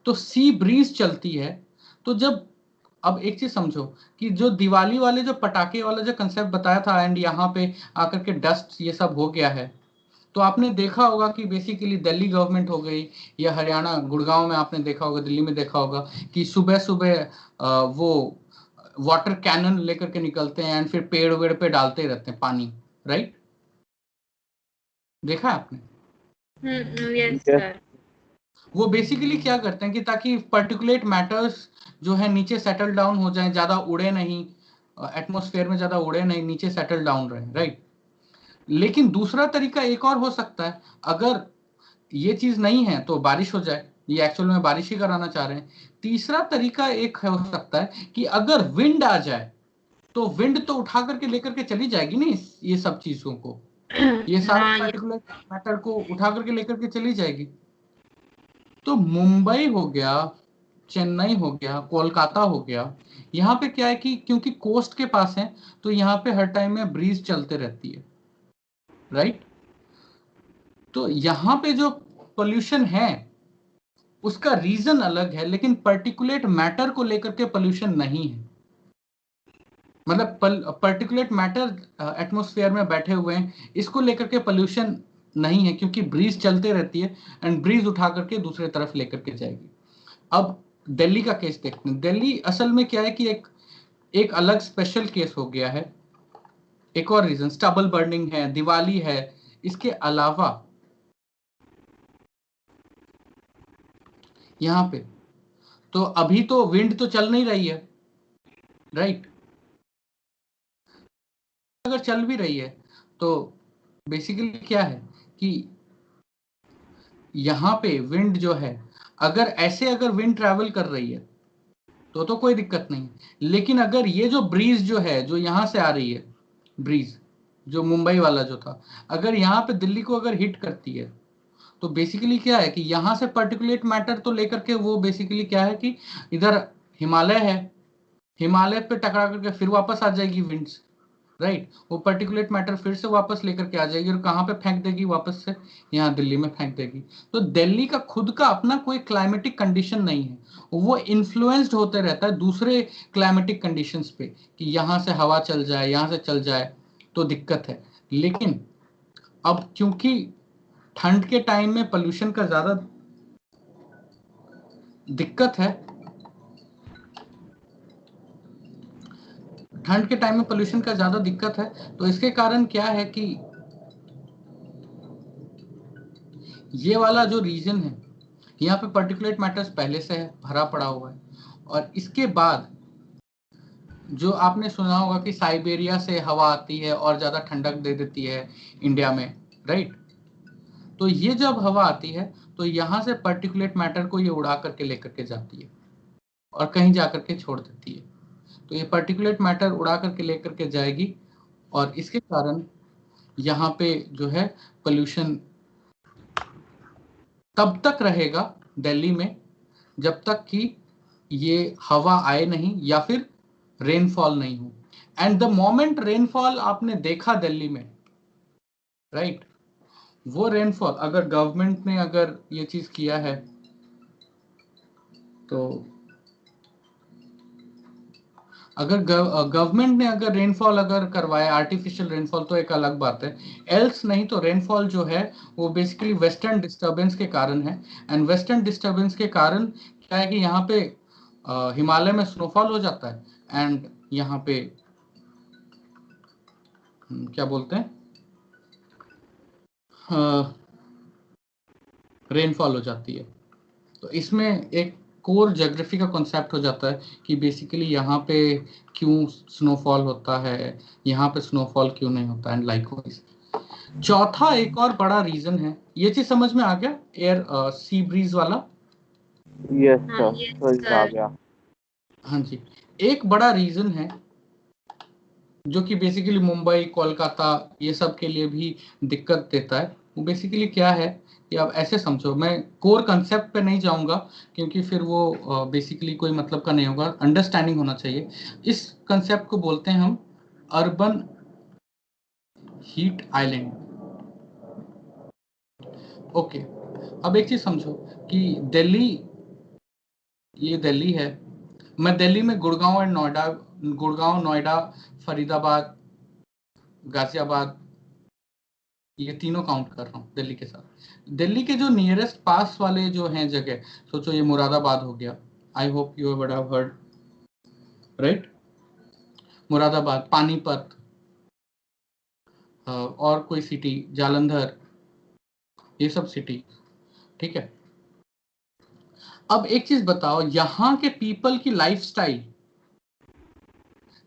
तो सी ब्रीज चलती है। तो जब, अब एक चीज समझो कि जो दिवाली वाले जो पटाखे वाला जो कंसेप्ट बताया था एंड यहाँ पे आकर के डस्ट ये सब हो गया है, तो आपने देखा होगा कि बेसिकली दिल्ली गवर्नमेंट हो गई या हरियाणा गुड़गांव में आपने देखा होगा, दिल्ली में देखा होगा कि सुबह सुबह वो वाटर कैनन लेकर के निकलते हैं एंड फिर पेड़ वेड़ पे डालते रहते हैं पानी, राइट? देखा आपने? Yes sir. वो बेसिकली क्या करते हैं कि ताकि पर्टिकुलेट मैटर्स जो है नीचे सेटल डाउन हो जाए, ज्यादा उड़े नहीं, एटमॉस्फेयर में ज्यादा उड़े नहीं, नीचे सेटल डाउन रहे, राइट? लेकिन दूसरा तरीका एक और हो सकता है, अगर ये चीज नहीं है तो बारिश हो जाए, ये एक्चुअल में बारिश ही कराना चाह रहे हैं। तीसरा तरीका एक हो सकता है कि अगर विंड आ जाए तो विंड तो उठा करके लेकर के चली जाएगी नहीं ये सब चीजों को, ये सारे पर्टिकुलर मैटर को उठा करके लेकर के चली जाएगी। तो मुंबई हो गया, चेन्नई हो गया, कोलकाता हो गया, यहाँ पे क्या है कि क्योंकि कोस्ट के पास है तो यहाँ पे हर टाइम में ब्रीज चलते रहती है, राइट। तो यहाँ पे जो पोल्यूशन है उसका रीजन अलग है, लेकिन पर्टिकुलेट मैटर को लेकर के पोल्यूशन नहीं है। मतलब पर्टिकुलेट मैटर एटमॉस्फेयर में बैठे हुए हैं, इसको लेकर के पोल्यूशन नहीं है, क्योंकि ब्रीज चलते रहती है एंड ब्रीज उठा करके दूसरे तरफ लेकर के जाएगी। अब दिल्ली का केस देखते हैं। दिल्ली असल में क्या है कि एक अलग स्पेशल केस हो गया है। एक और रीजन स्टबल बर्निंग है, दिवाली है, इसके अलावा यहाँ पे तो अभी तो विंड तो चल नहीं रही है, राइट। अगर चल भी रही है तो बेसिकली क्या है कि यहाँ पे विंड जो है, अगर विंड ट्रैवल कर रही है तो कोई दिक्कत नहीं, लेकिन अगर ये जो ब्रीज जो है, जो यहाँ से आ रही है ब्रीज, जो मुंबई वाला जो था, अगर यहाँ पे दिल्ली को अगर हिट करती है तो बेसिकली क्या है कि यहाँ से पर्टिकुलेट मैटर तो लेकर के वो बेसिकली क्या है कि इधर हिमालय है, हिमालय पे टकरा करके फिर वापस आ जाएगी विंड्स, राइट। वो पर्टिकुलेट मैटर फिर से वापस लेकर के आ जाएगी और कहाँ पे फेंक देगी, वापस से यहाँ दिल्ली में फेंक देगी। तो दिल्ली का खुद का अपना कोई क्लाइमेटिक कंडीशन नहीं है, वो इन्फ्लुएंस्ड होते रहता है दूसरे क्लाइमेटिक कंडीशंस पे, कि यहाँ से हवा चल जाए, यहाँ से चल जाए तो दिक्कत है। लेकिन अब क्योंकि ठंड के टाइम में पोल्यूशन का ज्यादा दिक्कत है, ठंड के टाइम में पोल्यूशन का ज्यादा दिक्कत है, तो इसके कारण क्या है कि ये वाला जो रीजन है, यहाँ पे पर्टिकुलेट मैटर्स पहले से है, भरा पड़ा हुआ है। और इसके बाद जो आपने सुना होगा कि साइबेरिया से हवा आती है और ज्यादा ठंडक दे देती है इंडिया में, राइट। तो ये जब हवा आती है तो यहाँ से पर्टिकुलेट मैटर को ये उड़ा करके लेकर के जाती है और कहीं जाकर के छोड़ देती है। तो ये पर्टिकुलेट मैटर उड़ा करके लेकर के जाएगी और इसके कारण यहाँ पे जो है पोल्यूशन तब तक रहेगा दिल्ली में जब तक कि ये हवा आए नहीं या फिर रेनफॉल नहीं हो। एंड द मोमेंट रेनफॉल आपने देखा दिल्ली में, राइट, वो रेनफॉल अगर गवर्नमेंट ने अगर ये चीज किया है तो अगर गवर्नमेंट ने अगर रेनफॉल अगर करवाया, आर्टिफिशियल रेनफॉल, तो एक अलग बात है। एल्स नहीं तो रेनफॉल जो है वो बेसिकली वेस्टर्न डिस्टर्बेंस के कारण है। एंड वेस्टर्न डिस्टर्बेंस के कारण क्या है कि यहाँ पे हिमालय में स्नोफॉल हो जाता है एंड यहाँ पे क्या बोलते हैं रेनफॉल हो जाती है। तो इसमें एक कोर ज्योग्राफी का कॉन्सेप्ट हो जाता है कि बेसिकली यहाँ पे क्यों स्नोफॉल होता है, यहाँ पे स्नोफॉल क्यों नहीं होता, एंड लाइकवाइज। चौथा एक और बड़ा रीजन है, ये चीज समझ में आ गया, एयर सी ब्रीज वाला। यस हाँ, सर, yes, समझ में आ sir. गया। हाँ जी, एक बड़ा रीजन है जो कि बेसिकली मुंबई, कोलकाता ये सब के लिए भी दिक्कत देता है। वो बेसिकली क्या है कि आप ऐसे समझो, मैं कोर कंसेप्ट पे नहीं जाऊंगा क्योंकि फिर वो बेसिकली कोई मतलब का नहीं होगा, अंडरस्टैंडिंग होना चाहिए। इस कंसेप्ट को बोलते हैं हम अर्बन हीट आइलैंड। ओके, अब एक चीज समझो कि दिल्ली, ये दिल्ली है, मैं दिल्ली में गुड़गांव एंड नोएडा, गुड़गांव, नोएडा, फरीदाबाद, गाजियाबाद, ये तीनों काउंट कर रहा हूँ दिल्ली के साथ। दिल्ली के जो नियरेस्ट पास वाले जो हैं जगह, सोचो ये मुरादाबाद हो गया, I hope you would have heard, right, Moradabad, Panipat, और कोई सिटी, जालंधर, ये सब सिटी, ठीक है। अब एक चीज बताओ, यहाँ के पीपल की लाइफस्टाइल,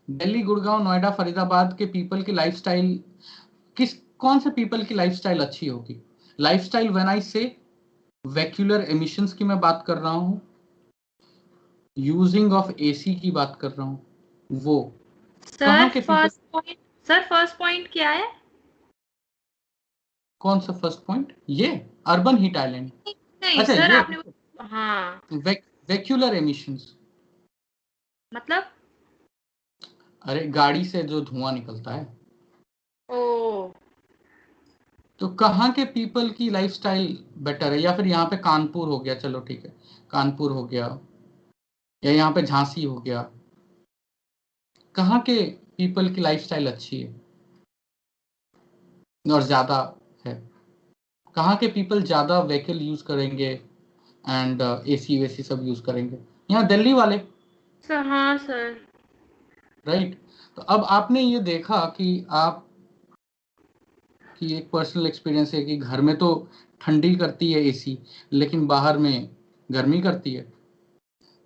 दिल्ली, गुड़गांव, नोएडा, फरीदाबाद के पीपल की लाइफस्टाइल, कौन से पीपल की लाइफस्टाइल अच्छी होगी? लाइफस्टाइल व्हेन आई से वेक्यूलर एमिशंस की मैं बात कर रहा हूं, यूजिंग ऑफ एसी की बात कर रहा हूं, वो कहाँ के फर्स्ट पॉइंट क्या है? कौन सा फर्स्ट पॉइंट? ये अर्बन हीट आइलैंड। नहीं अच्छा, सर, ये आपने हाँ वेक्यूलर एमिशंस, मतलब? अरे गाड़ी से जो धुआं निकलता है। ओ, तो कहाँ के पीपल की लाइफस्टाइल बेटर है, या फिर यहाँ पे कानपुर हो गया, चलो ठीक है, कानपुर हो गया, या यहाँ पे झांसी हो गया, कहाँ के पीपल की लाइफस्टाइल अच्छी है और ज्यादा है? कहाँ के पीपल ज्यादा व्हीकल यूज करेंगे एंड एसी वेसी सब यूज करेंगे? यहाँ दिल्ली वाले, सर हाँ सर। राइट। तो अब आपने ये देखा कि आप की एक पर्सनल एक्सपीरियंस है कि घर में तो ठंडी करती है एसी, लेकिन बाहर में गर्मी करती है।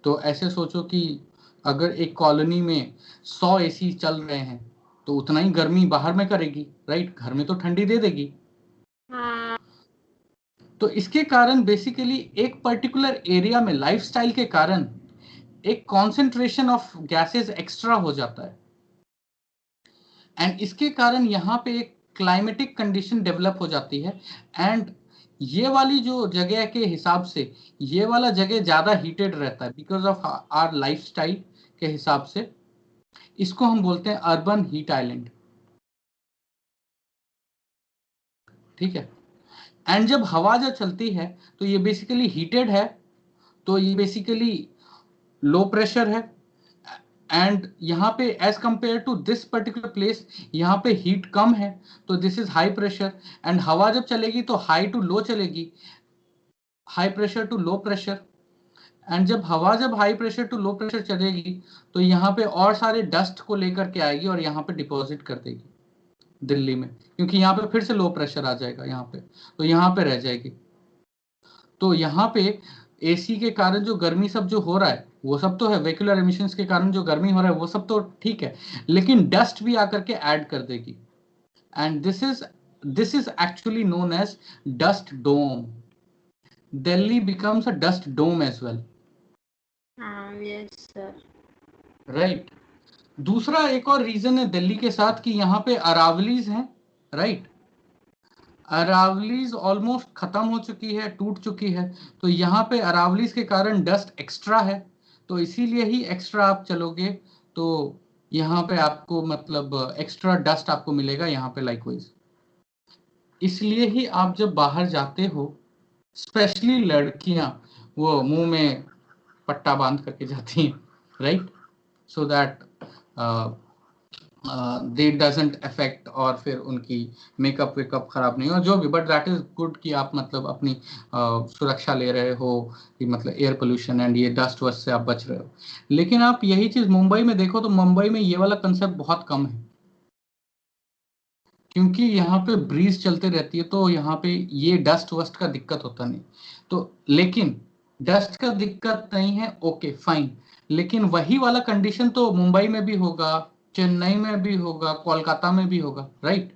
तो ऐसे सोचो कि अगर एक कॉलोनी में 100 एसी चल रहे हैं तो उतना ही गर्मी बाहर में करेगी, राइट? घर में तो ठंडी दे देगी। हाँ तो इसके कारण बेसिकली एक पर्टिकुलर एरिया में लाइफस्टाइल के कारण एक कॉन्सेंट्रेशन ऑफ गैसेस एक्स्ट्रा हो जाता है, एंड इसके कारण यहाँ पे एक क्लाइमेटिक कंडीशन डेवलप हो जाती है। एंड ये वाली जो जगह के हिसाब से ये वाला जगह ज्यादा हीटेड रहता है बिकॉज ऑफ आवर लाइफस्टाइल के हिसाब से। इसको हम बोलते हैं अर्बन हीट आइलैंड, ठीक है। एंड जब हवा जो चलती है तो ये बेसिकली हीटेड है, तो ये बेसिकली लो प्रेशर है, एंड यहाँ पे as compare to this particular place यहाँ पे हीट कम है, तो this is high pressure. And हवा जब चलेगी तो हाई टू लो चलेगी, high pressure to low pressure. And जब high pressure to low pressure चलेगी तो यहाँ पे और सारे डस्ट को लेकर के आएगी और यहाँ पे डिपॉजिट कर देगी दिल्ली में, क्योंकि यहाँ पे फिर से लो प्रेशर आ जाएगा यहाँ पे, तो यहाँ पे रह जाएगी। तो यहाँ पे एसी के कारण जो गर्मी सब जो हो रहा है वो सब तो है, वेहिकुलर एमिशंस के कारण जो गर्मी हो रहा है वो सब तो ठीक है, लेकिन डस्ट भी आकर के ऐड कर देगी। And this is actually known as dust dome. Delhi becomes a dust dome as well, हाँ यस सर। राइट। दूसरा एक और रीजन है दिल्ली के साथ कि यहाँ पे अरावलीज हैं, राइट। अरावलीज ऑलमोस्ट खत्म हो चुकी है, टूट चुकी है, तो यहाँ पे अरावलीज के कारण डस्ट एक्स्ट्रा है, तो इसीलिए ही एक्स्ट्रा आप चलोगे तो यहाँ पे आपको मतलब एक्स्ट्रा डस्ट आपको मिलेगा यहाँ पे लाइकवाइज। इसलिए ही आप जब बाहर जाते हो, स्पेशली लड़कियां, वो मुंह में पट्टा बांध करके जाती हैं, right, so that they doesn't affect, और फिर उनकी मेकअप वेकअप खराब नहीं हो जो भी, बट दैट इज गुड कि आप मतलब अपनी सुरक्षा ले रहे हो कि मतलब एयर पोल्यूशन एंड ये डस्ट वस्ट से आप बच रहे हो। लेकिन आप यही चीज मुंबई में देखो तो मुंबई में ये वाला कंसेप्ट बहुत कम है, क्योंकि यहाँ पे ब्रीज चलते रहती है, तो यहाँ पे ये डस्ट वस्ट का दिक्कत होता नहीं। तो लेकिन डस्ट का दिक्कत नहीं है, ओके फाइन, लेकिन वही वाला कंडीशन तो मुंबई में भी होगा, चेन्नई में भी होगा, कोलकाता में भी होगा, राइट,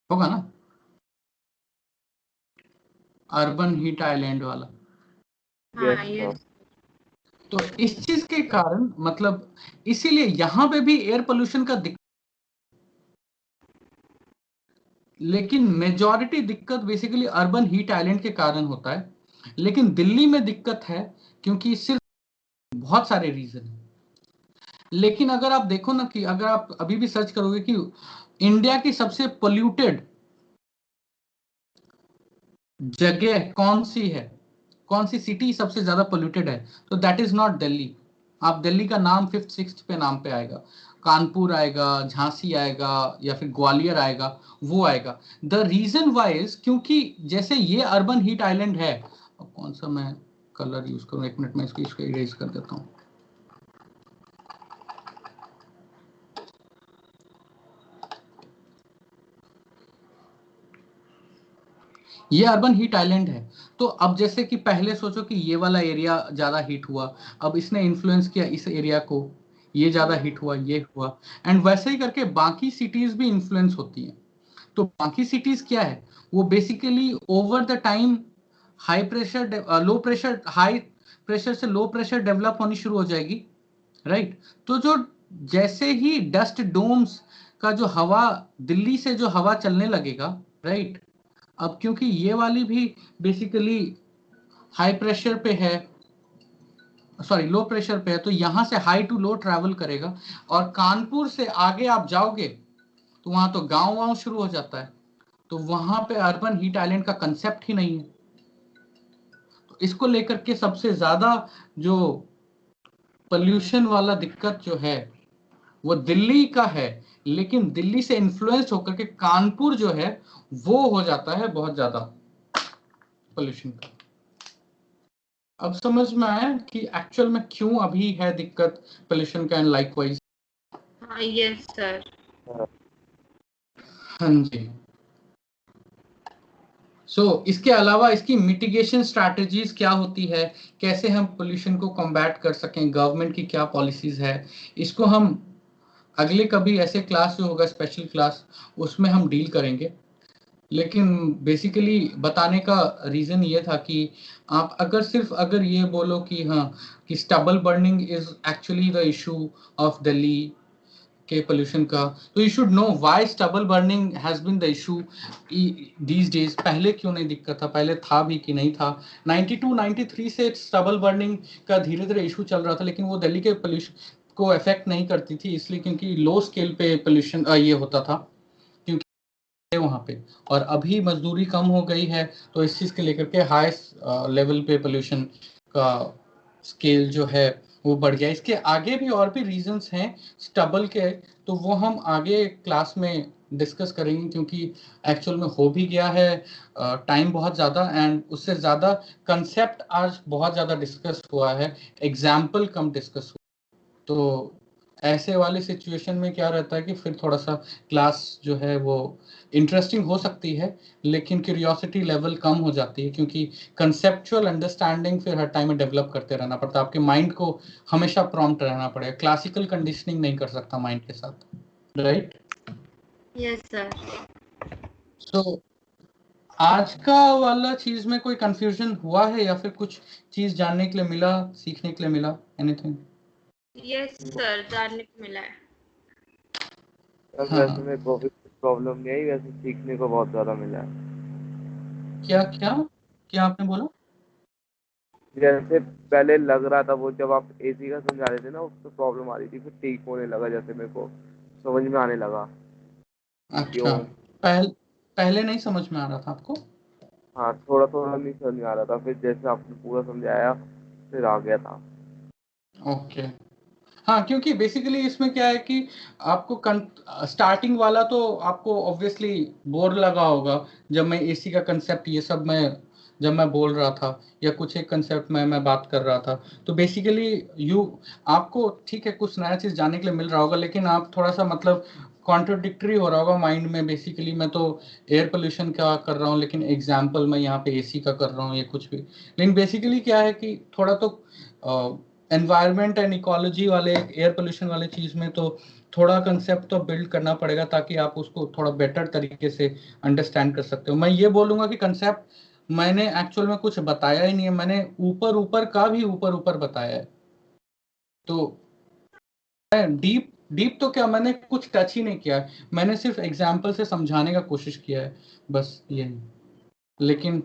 होगा ना, अर्बन हीट आइलैंड वाला। हाँ Yes, यस। तो इस चीज के कारण मतलब इसीलिए यहाँ पे भी एयर पोल्यूशन का दिक्कत, लेकिन मेजॉरिटी दिक्कत बेसिकली अर्बन हीट आइलैंड के कारण होता है। लेकिन दिल्ली में दिक्कत है क्योंकि सिर्फ बहुत सारे रीजन है। लेकिन अगर आप देखो ना कि अगर आप अभी भी सर्च करोगे कि इंडिया की सबसे पोल्यूटेड जगह कौन सी है, कौन सी सिटी सबसे ज्यादा पोल्यूटेड है, तो दैट इज नॉट दिल्ली। आप दिल्ली का नाम 5th 6th पे नाम पे आएगा, कानपुर आएगा, झांसी आएगा, या फिर ग्वालियर आएगा, वो आएगा। द रीजन वाई इज क्योंकि जैसे ये अर्बन हीट आइलैंड है, अब कौन सा मैं कलर यूज करूं, एक मिनट में इसको इरेज कर देता हूं। ये अर्बन हीट आइलैंड है। तो अब जैसे कि पहले सोचो कि ये वाला एरिया ज्यादा हीट हुआ, अब इसने इन्फ्लुएंस किया इस एरिया को, ये ज्यादा हीट हुआ, ये हुआ, एंड वैसे ही करके बाकी सिटीज भी इन्फ्लुएंस होती हैं। तो बाकी सिटीज क्या है, वो basically over the time high pressure low pressure, high pressure से लो प्रेशर डेवलप होनी शुरू हो जाएगी, राइट। तो जो जैसे ही डस्ट डोम्स का जो हवा, दिल्ली से जो हवा चलने लगेगा, राइट, अब क्योंकि ये वाली भी बेसिकली हाई प्रेशर पे है, सॉरी लो प्रेशर पे है, तो यहाँ से हाई टू लो ट्रैवल करेगा, और कानपुर से आगे आप जाओगे तो वहां तो गांव शुरू हो जाता है, तो वहां पे अर्बन हीट आइलैंड का कंसेप्ट ही नहीं है। तो इसको लेकर के सबसे ज्यादा जो पोल्यूशन वाला दिक्कत जो है वो दिल्ली का है, लेकिन दिल्ली से इन्फ्लुएंस होकर के कानपुर जो है वो हो जाता है बहुत ज्यादा पोल्यूशन का। अब समझ में आया कि एक्चुअल में क्यों अभी है दिक्कत पोल्यूशन का एंड लाइकवाइज। हाँ यस सर। हाँ जी। इसके अलावा इसकी मिटिगेशन स्ट्रैटेजीज क्या होती है, कैसे हम पोल्यूशन को कॉम्बैट कर सकें, गवर्नमेंट की क्या पॉलिसीज है, इसको हम अगले कभी ऐसे क्लास जो होगा स्पेशल क्लास उसमें हम डील करेंगे। लेकिन बेसिकली बताने का रीजन ये था कि आप अगर ये बोलो कि हाँ कि stubble burning is actually the issue of Delhi के पोल्यूशन का, तो you should know why stubble burning has been the issue these days. पहले क्यों नहीं दिक्कत था, पहले था भी कि नहीं था। 92-93 से स्टबल बर्निंग का धीरे धीरे इशू चल रहा था, लेकिन वो दिल्ली के पोल्यूशन को अफेक्ट नहीं करती थी, इसलिए क्योंकि लो स्केल पे पोल्यूशन ये होता था क्योंकि वहाँ पे, और अभी मजदूरी कम हो गई है तो इस चीज के लेकर के हाई लेवल पे पोल्यूशन का स्केल जो है वो बढ़ गया। इसके आगे भी और भी रीजंस हैं स्टबल के, तो वो हम आगे क्लास में डिस्कस करेंगे, क्योंकि एक्चुअल में हो भी गया है टाइम बहुत ज़्यादा, एंड उससे ज़्यादा कंसेप्ट आज बहुत ज़्यादा डिस्कस हुआ है, एग्जाम्पल कम डिस्कस हुआ। तो ऐसे वाले सिचुएशन में क्या रहता है कि फिर थोड़ा सा क्लास जो है वो इंटरेस्टिंग हो सकती है, लेकिन क्यूरियोसिटी लेवल कम हो जाती है, क्योंकि कंसेप्चुअल अंडरस्टैंडिंग फिर हर टाइम में डेवलप करते रहना पड़ता है। आपके माइंड को हमेशा प्रॉम्प्ट रहना पड़ेगा, क्लासिकल कंडीशनिंग नहीं कर सकता माइंड के साथ, राइट? Yes sir. सो आज का वाला चीज में कोई कंफ्यूजन हुआ है या फिर कुछ चीज जानने के लिए मिला, सीखने के लिए मिला, एनीथिंग? यस सर, जानने को मिला है। वैसे मेरे को भी प्रॉब्लम नहीं आई, वैसे सीखने को बहुत ज्यादा मिला है। क्या क्या क्या आपने बोला? जैसे पहले लग रहा था, वो जब आप एसी का समझा रहे थे ना, उससे प्रॉब्लम आ रही थी, फिर ठीक होने लगा, जैसे मेरे को समझ में आने लगा। अच्छा, पहले नहीं समझ में आ रहा था आपको? हाँ, थोड़ा थोड़ा नहीं समझ में आ रहा था, फिर जैसे आपने पूरा समझाया फिर आ गया था। ओके। हाँ, क्योंकि बेसिकली इसमें क्या है कि आपको स्टार्टिंग वाला तो आपको ऑब्वियसली बोर लगा होगा, जब मैं एसी का कंसेप्ट ये सब जब मैं बोल रहा था, या कुछ एक कंसेप्ट में मैं बात कर रहा था, तो बेसिकली आपको ठीक है कुछ नया चीज़ जानने के लिए मिल रहा होगा, लेकिन आप थोड़ा सा मतलब कॉन्ट्रोडिक्टरी हो रहा होगा माइंड में। बेसिकली मैं तो एयर पोल्यूशन का कर रहा हूँ, लेकिन एग्जाम्पल मैं यहाँ पे एसी का कर रहा हूँ, ये कुछ भी। लेकिन बेसिकली क्या है कि थोड़ा तो एनवायरनमेंट एंड इकोलॉजी वाले एयर पोल्यूशन वाले चीज़ में तो थोड़ा कंसेप्ट तो बिल्ड करना पड़ेगा, ताकि आप उसको थोड़ा बेटर तरीके से अंडरस्टैंड कर सकते हो। मैं ये बोलूँगा कि कंसेप्ट मैंने एक्चुअल में कुछ बताया ही नहीं है, मैंने ऊपर ऊपर का भी ऊपर बताया है। तो डीप तो क्या, मैंने कुछ टच ही नहीं किया है, मैंने सिर्फ एग्जाम्पल से समझाने का कोशिश किया है, बस यही। लेकिन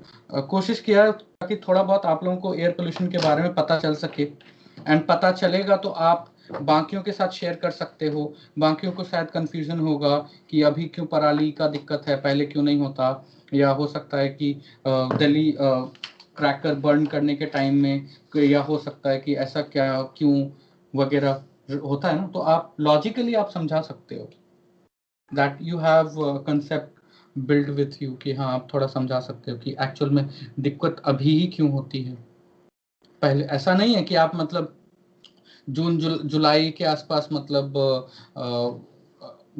कोशिश किया है ताकि थोड़ा बहुत आप लोगों को एयर पोल्यूशन के बारे में पता चल सके, एंड पता चलेगा तो आप बाकियों के साथ शेयर कर सकते हो। बाकियों को शायद कंफ्यूजन होगा कि अभी क्यों पराली का दिक्कत है, पहले क्यों नहीं होता, या हो सकता है कि दिल्ली क्रैकर बर्न करने के टाइम में, या हो सकता है कि ऐसा क्या क्यों वगैरह होता है ना, तो आप लॉजिकली आप समझा सकते हो, that you have concept build with you, कि हाँ आप थोड़ा समझा सकते हो कि एक्चुअल में दिक्कत अभी ही क्यों होती है। पहले ऐसा नहीं है कि आप मतलब जून जुलाई के आसपास मतलब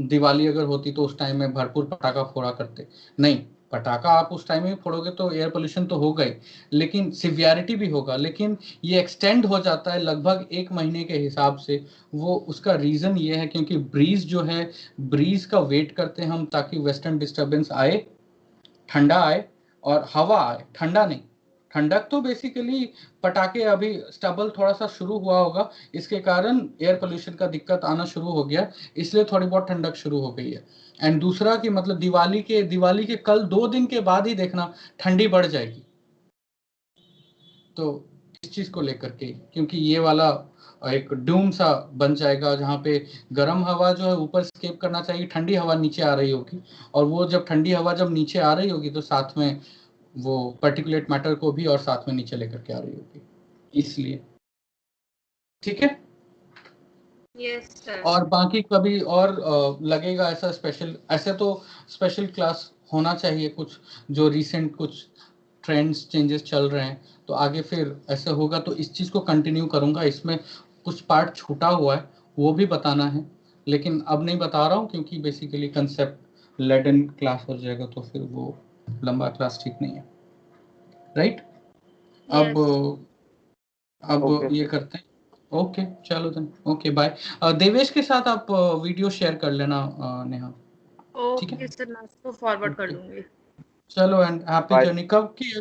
दिवाली अगर होती तो उस टाइम में भरपूर पटाखा फोड़ा करते, नहीं, पटाखा आप उस टाइम में फोड़ोगे तो एयर पोल्यूशन तो होगा ही, लेकिन सिवियरिटी भी होगा, लेकिन ये एक्सटेंड हो जाता है लगभग 1 महीने के हिसाब से। वो उसका रीज़न ये है क्योंकि ब्रीज जो है, ब्रीज का वेट करते हैं हम ताकि वेस्टर्न डिस्टर्बेंस आए, ठंडा आए, और हवा आए, ठंडा नहीं। ठंडक तो बेसिकली पटाखे, अभी स्टबल थोड़ा सा शुरू हुआ होगा, इसके कारण एयर पोल्यूशन का दिक्कत आना शुरू हो गया, इसलिए थोड़ी बहुत ठंडक शुरू हो गई है। एंड दूसरा कि मतलब दिवाली के कल 2 दिन के बाद ही देखना ठंडी बढ़ जाएगी। तो इस चीज को लेकर के, क्योंकि ये वाला एक डूम सा बन जाएगा जहाँ पे गर्म हवा जो है ऊपर स्केप करना चाहिए, ठंडी हवा नीचे आ रही होगी, और वो जब ठंडी हवा जब नीचे आ रही होगी तो साथ में वो पार्टिकुलेट मैटर को भी और साथ में नीचे लेकर के आ रही होगी, इसलिए। ठीक है। Yes sir. और बाकी कभी और लगेगा ऐसा स्पेशल, ऐसे तो स्पेशल क्लास होना चाहिए, कुछ जो रिसेंट कुछ ट्रेंड्स चेंजेस चल रहे हैं, तो आगे फिर ऐसे होगा तो इस चीज़ को कंटिन्यू करूंगा। इसमें कुछ पार्ट छूटा हुआ है वो भी बताना है, लेकिन अब नहीं बता रहा हूँ क्योंकि बेसिकली कंसेप्ट लेडन क्लास हो जाएगा, तो फिर वो लंबा क्लास ठीक नहीं है, राइट। अब Okay. ये करते हैं। ओके चलो देन, ओके बाय। देवेश के साथ आप वीडियो शेयर कर लेना नेहा, ठीक है। ओके सर, मैं उसको फॉरवर्ड कर Okay. दूंगी। चलो एंड हैप्पी Bye. जर्नी। कब की